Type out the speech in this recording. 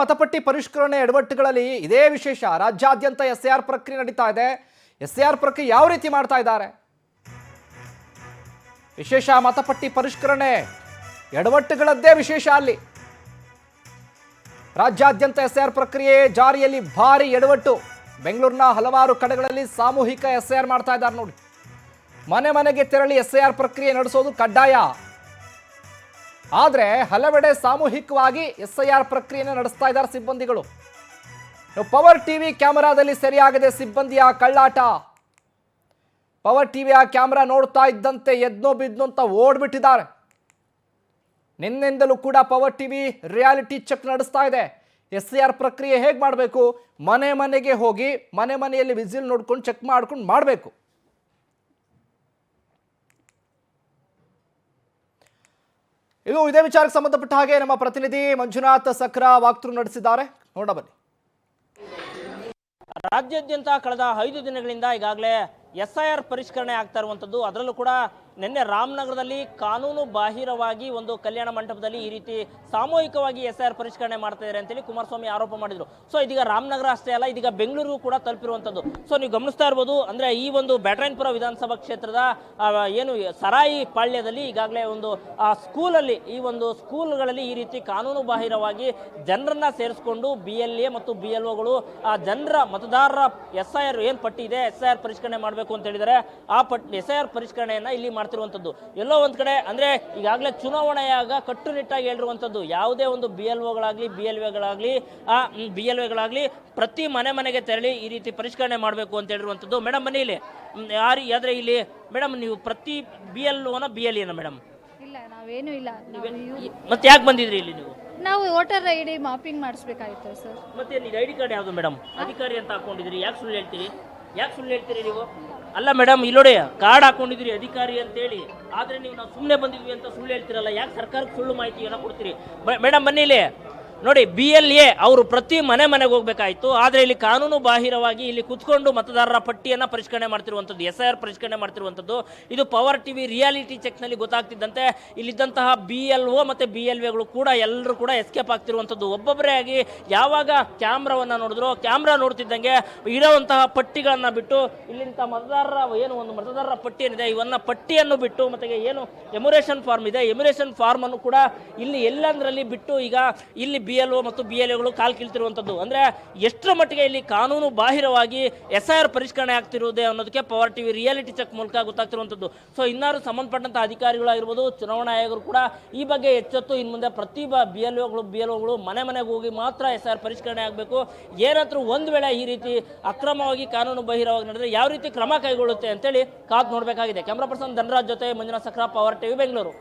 ಮತಪಟ್ಟಿ ಪರಿಷ್ಕರಣೆ ಎಡವಟ್ಟುಗಳಲ್ಲಿ ಇದೇ ವಿಶೇಷ. ರಾಜ್ಯಾದ್ಯಂತ ಎಸ್ಐಆರ್ ಪ್ರಕ್ರಿಯೆ ನಡೀತಾ ಇದೆ. ಎಸ್ಐಆರ್ ಪ್ರಕ್ರಿಯೆ ಯಾವ ರೀತಿ ಮಾಡ್ತಾ ಇದ್ದಾರೆ? ವಿಶೇಷ ಮತಪಟ್ಟಿ ಪರಿಷ್ಕರಣೆ ಎಡವಟ್ಟುಗಳದ್ದೇ ವಿಶೇಷ. ಅಲ್ಲಿ ರಾಜ್ಯಾದ್ಯಂತ ಎಸ್ಐಆರ್ ಪ್ರಕ್ರಿಯೆ ಜಾರಿಯಲ್ಲಿ ಭಾರಿ ಎಡವಟ್ಟು. ಬೆಂಗಳೂರಿನ ಹಲವಾರು ಕಡೆಗಳಲ್ಲಿ ಸಾಮೂಹಿಕ ಎಸ್ಐಆರ್ ಮಾಡ್ತಾ ಇದ್ದಾರೆ ನೋಡಿ. ಮನೆ ಮನೆಗೆ ತೆರಳಿ ಎಸ್ಐಆರ್ ಪ್ರಕ್ರಿಯೆ ನಡೆಸೋದು ಕಡ್ಡಾಯ. ಆದರೆ ಹಲವೆಡೆ ಸಾಮೂಹಿಕವಾಗಿ ಎಸ್ಐಆರ್ ಪ್ರಕ್ರಿಯೆಯನ್ನು ನಡೆಸ್ತಾ ಇದ್ದಾರೆ ಸಿಬ್ಬಂದಿಗಳು. ಪವರ್ ಟಿವಿ ಕ್ಯಾಮೆರಾದಲ್ಲಿ ಸೆರೆಯಾಗದೆ ಸಿಬ್ಬಂದಿಯ ಕಳ್ಳಾಟ. ಪವರ್ ಟಿವಿಯ ಕ್ಯಾಮೆರಾ ನೋಡ್ತಾ ಇದ್ದಂತೆ ಎದ್ನೋ ಬಿದ್ನೋ ಅಂತ ಓಡ್ಬಿಟ್ಟಿದ್ದಾರೆ. ನಿನ್ನೆಯಿಂದಲೂ ಕೂಡ ಪವರ್ ಟಿವಿ ರಿಯಾಲಿಟಿ ಚೆಕ್ ನಡೆಸ್ತಾ ಇದೆ. ಎಸ್ಐಆರ್ ಪ್ರಕ್ರಿಯೆ ಹೇಗೆ ಮಾಡಬೇಕು, ಮನೆ ಮನೆಗೆ ಹೋಗಿ ಮನೆ ಮನೆಯಲ್ಲಿ ವಿಸಿಲ್ ನೋಡ್ಕೊಂಡು ಚೆಕ್ ಮಾಡ್ಕೊಂಡು ಮಾಡಬೇಕು. ಇದು ಇದೇ ವಿಚಾರಕ್ಕೆ ಸಂಬಂಧಪಟ್ಟ ಹಾಗೆ ನಮ್ಮ ಪ್ರತಿನಿಧಿ ಮಂಜುನಾಥ್ ಸಕ್ರಾ ವಾಕ್ಥ್ರೂ ನಡೆಸಿದ್ದಾರೆ. ನೋಡ ಬನ್ನಿ. ರಾಜ್ಯಾದ್ಯಂತ ಕಳೆದ 5 ದಿನಗಳಿಂದ ಈಗಾಗಲೇ ಎಸ್ಐಆರ್ ಪರಿಷ್ಕರಣೆ ಆಗ್ತಾ ಇರುವಂಥದ್ದು. ಅದರಲ್ಲೂ ಕೂಡ ನಿನ್ನೆ ರಾಮನಗರದಲ್ಲಿ ಕಾನೂನು ಬಾಹಿರವಾಗಿ ಒಂದು ಕಲ್ಯಾಣ ಮಂಟಪದಲ್ಲಿ ಈ ರೀತಿ ಸಾಮೂಹಿಕವಾಗಿ ಎಸ್ಐಆರ್ ಪರಿಷ್ಕರಣೆ ಮಾಡ್ತಾ ಇದ್ದಾರೆ ಅಂತೇಳಿ ಕುಮಾರಸ್ವಾಮಿ ಆರೋಪ ಮಾಡಿದ್ರು. ಸೊ ಇದೀಗ ರಾಮನಗರ ಅಷ್ಟೇ ಅಲ್ಲ, ಇದೀಗ ಬೆಂಗಳೂರಿಗೂ ಕೂಡ ತಲುಪಿರುವಂಥದ್ದು. ಸೊ ನೀವು ಗಮನಿಸ್ತಾ ಇರ್ಬೋದು, ಅಂದ್ರೆ ಈ ಒಂದು ಬ್ಯಾಟರಾಯನಪುರ ವಿಧಾನಸಭಾ ಕ್ಷೇತ್ರದ ಏನು ಸರಾಯಿ ಪಾಳ್ಯದಲ್ಲಿ ಈಗಾಗಲೇ ಒಂದು ಸ್ಕೂಲಲ್ಲಿ ಈ ಒಂದು ಸ್ಕೂಲ್ಗಳಲ್ಲಿ ಈ ರೀತಿ ಕಾನೂನು ಬಾಹಿರವಾಗಿ ಜನರನ್ನ ಸೇರಿಸ್ಕೊಂಡು BLA ಮತ್ತು BLOಗಳು ಆ ಜನರ ಮತದಾರರ ಎಸ್ಐಆರ್ ಏನು ಪಟ್ಟಿ ಇದೆ ಎಸ್ಐಆರ್ ಪರಿಷ್ಕರಣೆ ಮಾಡಬೇಕು ಅಂತ ಹೇಳಿದರೆ ಆ ಎಸ್ಐಆರ್ ಪರಿಷ್ಕರಣೆಯನ್ನ ಇಲ್ಲಿ ಮಾಡ್ತಿರುವಂಥದ್ದು. ಎಲ್ಲೋ ಒಂದ್ ಕಡೆ ಅಂದ್ರೆ ಈಗಾಗಲೇ ಚುನಾವಣೆಯಾಗ ಕಟ್ಟುನಿಟ್ಟಾಗಿ ಹೇಳಿರುವಂಥದ್ದು, ಯಾವುದೇ ಒಂದು BLOಗಳಾಗ್ಲಿ BLOಗಳಾಗ್ಲಿ ಪ್ರತಿ ಮನೆ ಮನೆಗೆ ತೆರಳಿ ಈ ರೀತಿ ಪರಿಷ್ಕರಣೆ ಮಾಡಬೇಕು ಅಂತ ಹೇಳಿರುವಂಥದ್ದು. ಮೇಡಮ್ ಬನ್ನಿ ಇಲ್ಲಿ ಆದ್ರೆ ಇಲ್ಲಿ ಮೇಡಮ್ ನೀವು ಪ್ರತಿ BLOನ BLAನ ಮೇಡಮ್? ಇಲ್ಲ, ನಾವೇನು ಇಲ್ಲ. ಮತ್ತೆ ಯಾಕೆ ಬಂದಿದ್ರಿ ಇಲ್ಲಿ ನೀವು? ನಾವು ವೋಟರ್ ID ಮಾಪಿಂಗ್ ಮಾಡಿಸ್ಬೇಕಾಯ್ತು ಸರ್. ಮತ್ತೆ ID ಕಾರ್ಡ್ ಯಾವುದು ಮೇಡಮ್? ಅಧಿಕಾರಿ ಅಂತ ಹಾಕೊಂಡಿದ್ರಿ, ಯಾಕೆ ಸುಳ್ಳು ಹೇಳ್ತೀರಿ? ನೀವು? ಅಲ್ಲ ಮೇಡಮ್, ಇಲ್ಲಿ ನೋಡಿ, ಕಾರ್ಡ್ ಹಾಕೊಂಡಿದ್ರಿ ಅಧಿಕಾರಿ ಅಂತೇಳಿ, ಆದ್ರೆ ನೀವು ನಾವು ಸುಮ್ಮನೆ ಬಂದಿದ್ವಿ ಅಂತ ಸುಳ್ಳು ಹೇಳ್ತಿರಲ್ಲ. ಯಾಕೆ ಸರ್ಕಾರಕ್ಕೆ ಸುಳ್ಳು ಮಾಹಿತಿಯನ್ನು ಕೊಡ್ತೀರಿ? ಮೇಡಮ್ ಬನ್ನಿ ಇಲ್ಲಿ ನೋಡಿ, BLA ಅವರು ಪ್ರತಿ ಮನೆ ಮನೆಗೆ ಹೋಗ್ಬೇಕಾಯ್ತು, ಆದ್ರೆ ಇಲ್ಲಿ ಕಾನೂನು ಬಾಹಿರವಾಗಿ ಇಲ್ಲಿ ಕುತ್ಕೊಂಡು ಮತದಾರರ ಪಟ್ಟಿಯನ್ನ ಪರಿಷ್ಕರಣೆ ಮಾಡ್ತಿರುವಂಥದ್ದು, ಎಸ್ಐಆರ್ ಪರಿಷ್ಕರಣೆ ಮಾಡ್ತಿರುವಂಥದ್ದು. ಇದು ಪವರ್ ಟಿವಿ ರಿಯಾಲಿಟಿ ಚೆಕ್ ನಲ್ಲಿ ಗೊತ್ತಾಗ್ತಿದ್ದಂತೆ ಇಲ್ಲಿದ್ದಂತಹ BLO ಮತ್ತೆ BLAಗಳು ಕೂಡ ಎಲ್ಲರೂ ಕೂಡ ಎಸ್ಕೇಪ್ ಆಗ್ತಿರುವಂಥದ್ದು. ಒಬ್ಬೊಬ್ಬರೇ ಆಗಿ ಯಾವಾಗ ಕ್ಯಾಮ್ರಾವನ್ನ ನೋಡಿದ್ರು, ಕ್ಯಾಮ್ರಾ ನೋಡ್ತಿದ್ದಂಗೆ ಇರುವಂತಹ ಪಟ್ಟಿಗಳನ್ನ ಬಿಟ್ಟು ಇಲ್ಲಿಂತ ಮತದಾರರ ಏನು ಒಂದು ಮತದಾರರ ಪಟ್ಟಿ ಏನಿದೆ ಇವನ್ನ ಪಟ್ಟಿಯನ್ನು ಬಿಟ್ಟು ಮತ್ತೆ ಏನು ಎಮ್ಯುರೇಷನ್ ಫಾರ್ಮ್ ಇದೆ, ಎಮ್ಯುರೇಷನ್ ಫಾರ್ಮ್ ಅನ್ನು ಕೂಡ ಇಲ್ಲಿ ಎಲ್ಲಂದ್ರಲ್ಲಿ ಬಿಟ್ಟು ಈಗ ಇಲ್ಲಿ BLO ಮತ್ತು BLAಗಳು ಕಾಲ್ ಕೀಳ್ತಿರುವಂಥದ್ದು. ಅಂದ್ರೆ ಎಷ್ಟರ ಮಟ್ಟಿಗೆ ಇಲ್ಲಿ ಕಾನೂನು ಬಾಹಿರವಾಗಿ ಎಸ್ಐಆರ್ ಪರಿಷ್ಕರಣೆ ಆಗ್ತಿರುವುದೇ ಅನ್ನೋದಕ್ಕೆ ಪವರ್ ಟಿವಿ ರಿಯಾಲಿಟಿ ಚೆಕ್ ಮೂಲಕ ಗೊತ್ತಾಗ್ತಿರುವಂಥದ್ದು. ಸೊ ಇನ್ನಾರು ಸಂಬಂಧಪಟ್ಟಂತ ಅಧಿಕಾರಿಗಳಾಗಿರ್ಬೋದು, ಚುನಾವಣಾ ಆಯೋಗರು ಕೂಡ ಈ ಬಗ್ಗೆ ಎಚ್ಚೆತ್ತು ಇನ್ನು ಮುಂದೆ ಪ್ರತಿ BLOಗಳು ಮನೆ ಮನೆಗೆ ಹೋಗಿ ಮಾತ್ರ ಎಸ್ಐಆರ್ ಪರಿಷ್ಕರಣೆ ಆಗಬೇಕು. ಏನಾದ್ರೂ ಒಂದು ವೇಳೆ ಈ ರೀತಿ ಅಕ್ರಮವಾಗಿ ಕಾನೂನು ಬಾಹಿರವಾಗಿ ನಡೆದ್ರೆ ಯಾವ ರೀತಿ ಕ್ರಮ ಕೈಗೊಳ್ಳುತ್ತೆ ಅಂತೇಳಿ ಕಾದು ನೋಡಬೇಕಾಗಿದೆ. ಕ್ಯಾಮ್ರಾ ಪರ್ಸನ್ ಧನರಾಜ್ ಜೊತೆ ಮಂಜುನಾಥ್ ಸಕ್ರಾ, ಪವರ್ ಟಿವಿ, ಬೆಂಗಳೂರು.